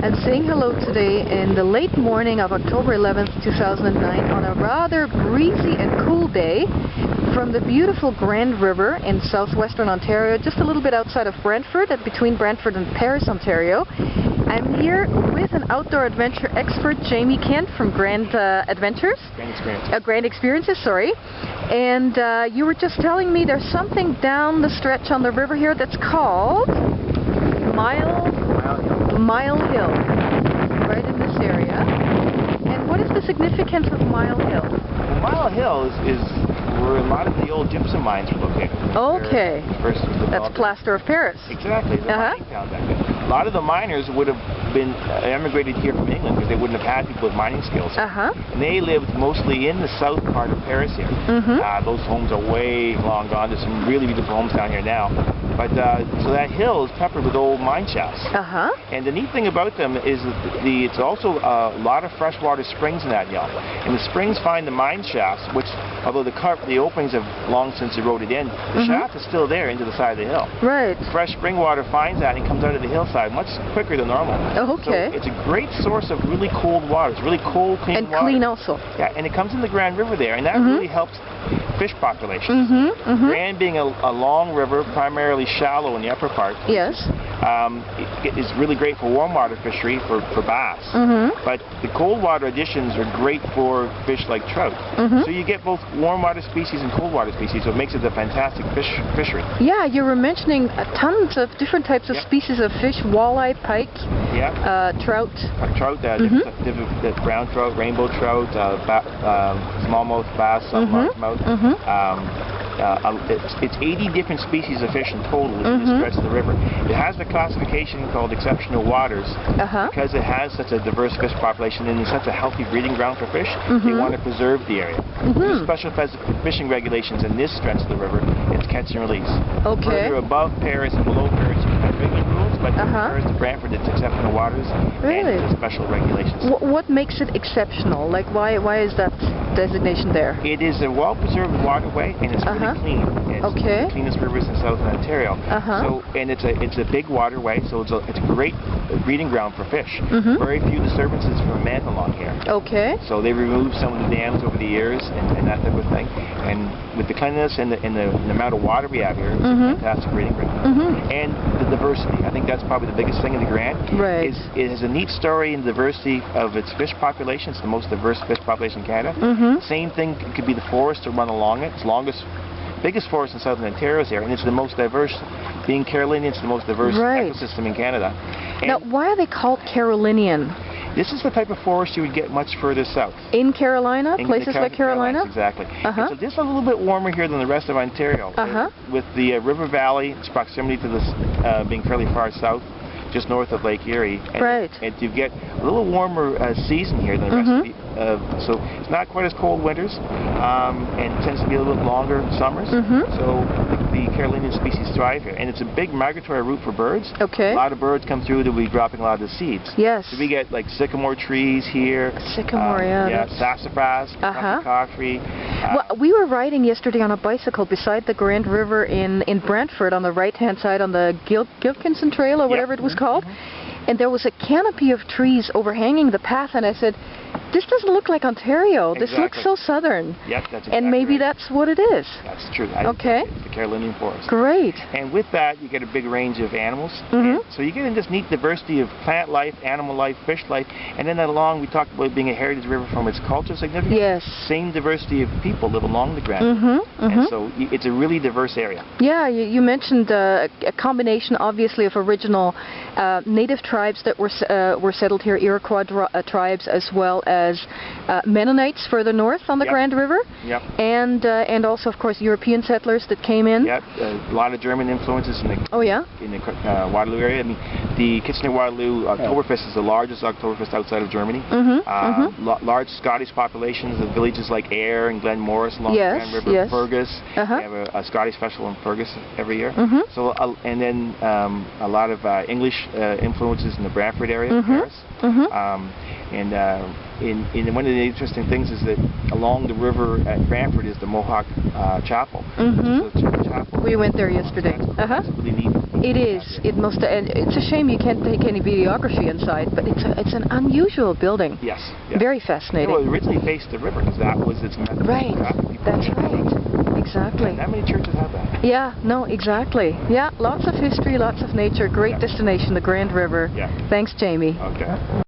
and saying hello today in the late morning of October 11th, 2009 on a rather breezy and cool day from the beautiful Grand River in southwestern Ontario, just a little bit outside of Brantford, between Brantford and Paris, Ontario. I'm here with an outdoor adventure expert, Jamie Kent from Grand Experiences, sorry. And you were just telling me there's something down the stretch on the river here that's called Mile Hill, right in this area. And what is the significance of Mile Hill? Well, Mile Hill is where a lot of the old gypsum mines are located. Okay. That's plaster of Paris. Exactly. The mining town back then. A lot of the miners would have been emigrated here from England because they wouldn't have had people with mining skills. And they lived mostly in the south part of Paris here. Those homes are way long gone. There's some really beautiful homes down here now. But so that hill is peppered with old mine shafts. And the neat thing about them is that it's also a lot of freshwater springs in that hill. And the springs find the mine shafts, which, although the openings have long since eroded in, the shaft is still there into the side of the hill. Right. Fresh spring water finds that and comes out of the hillside much quicker than normal. Okay. So it's a great source of really cold water. It's really cold, clean water. And clean also. Yeah, and it comes in the Grand River there, and that really helps fish populations. Grand being a long river, primarily shallow in the upper part. Yes. It is really great for warm water fishery for bass. But the cold water additions are great for fish like trout. So you get both warm water species and cold water species, so it makes it a fantastic fishery. Yeah, you were mentioning tons of different types of species of fish: walleye, pike, trout. Brown trout, rainbow trout, smallmouth bass, largemouth. It's 80 different species of fish in total in this stretch of the river. It has a classification called exceptional waters because it has such a diverse fish population and it's such a healthy breeding ground for fish. They want to preserve the area. There's special fishing regulations in this stretch of the river. It's catch and release. Further above Paris and below Paris, you have regular rules, but from Paris to Brantford, it's exceptional waters and there's special regulations. What makes it exceptional? Like, why is that designation there? It is a well-preserved waterway and it's really clean. It's one of the cleanest rivers in southern Ontario. And it's a big waterway, so it's a great breeding ground for fish. Very few disturbances from man along here. So they removed some of the dams over the years and that type of thing. And with the cleanliness and the amount of water we have here, it's a fantastic breeding ground. And the diversity. I think that's probably the biggest thing in the Grand. It has a neat story in the diversity of its fish population. It's the most diverse fish population in Canada. Same thing could be the forest to run along it. It's biggest forest in southern Ontario is here, and it's the most diverse. Being Carolinian, it's the most diverse ecosystem in Canada. And now, why are they called Carolinian? This is the type of forest you would get much further south. In Carolina? Places like Carolina? Exactly. So this is a little bit warmer here than the rest of Ontario. With the river valley, its proximity to this being fairly far south, just north of Lake Erie. And you get a little warmer season here than the rest of the so it's not quite as cold winters, and it tends to be a little bit longer summers. So the Carolinian species thrive here, and it's a big migratory route for birds. A lot of birds come through to be dropping a lot of the seeds. So we get like sycamore trees here. Sassafras, coffee. Well, we were riding yesterday on a bicycle beside the Grand River in Brantford on the right-hand side on the Gilkinson Trail or whatever it was called, and there was a canopy of trees overhanging the path, and I said, this doesn't look like Ontario. This looks so southern. That's exactly and maybe that's what it is. That's true. It's the Carolinian forest. Great. And with that, you get a big range of animals. So you get this neat diversity of plant life, animal life, fish life, and then along we talked about being a heritage river from its cultural significance. Same diversity of people live along the Grand River. And so it's a really diverse area. Yeah, you mentioned a combination, obviously, of original native tribes that were settled here, Iroquois tribes, as well as Mennonites further north on the Grand River, and also, of course, European settlers that came in. A lot of German influences in the in the Waterloo area. I mean, the Kitchener-Waterloo Oktoberfest is the largest Oktoberfest outside of Germany. Large Scottish populations of villages like Ayr and Glenmorris along the Grand River, Fergus. We have a Scottish festival in Fergus every year. So, and then a lot of English influences in the Brantford-area of Paris. And one of the interesting things is that along the river at Brantford is the Mohawk Chapel. Mm-hmm. We went there yesterday. That's really neat. It is. It must. And it's a shame you can't take any videography inside, but it's an unusual building. Yes. Very fascinating. Well, it originally faced the river because that was its method. Right. That's right. Exactly. And not many churches have that. Yeah. No. Exactly. Yeah. Lots of history. Lots of nature. Great destination. The Grand River. Yeah. Thanks, Jamie. Okay.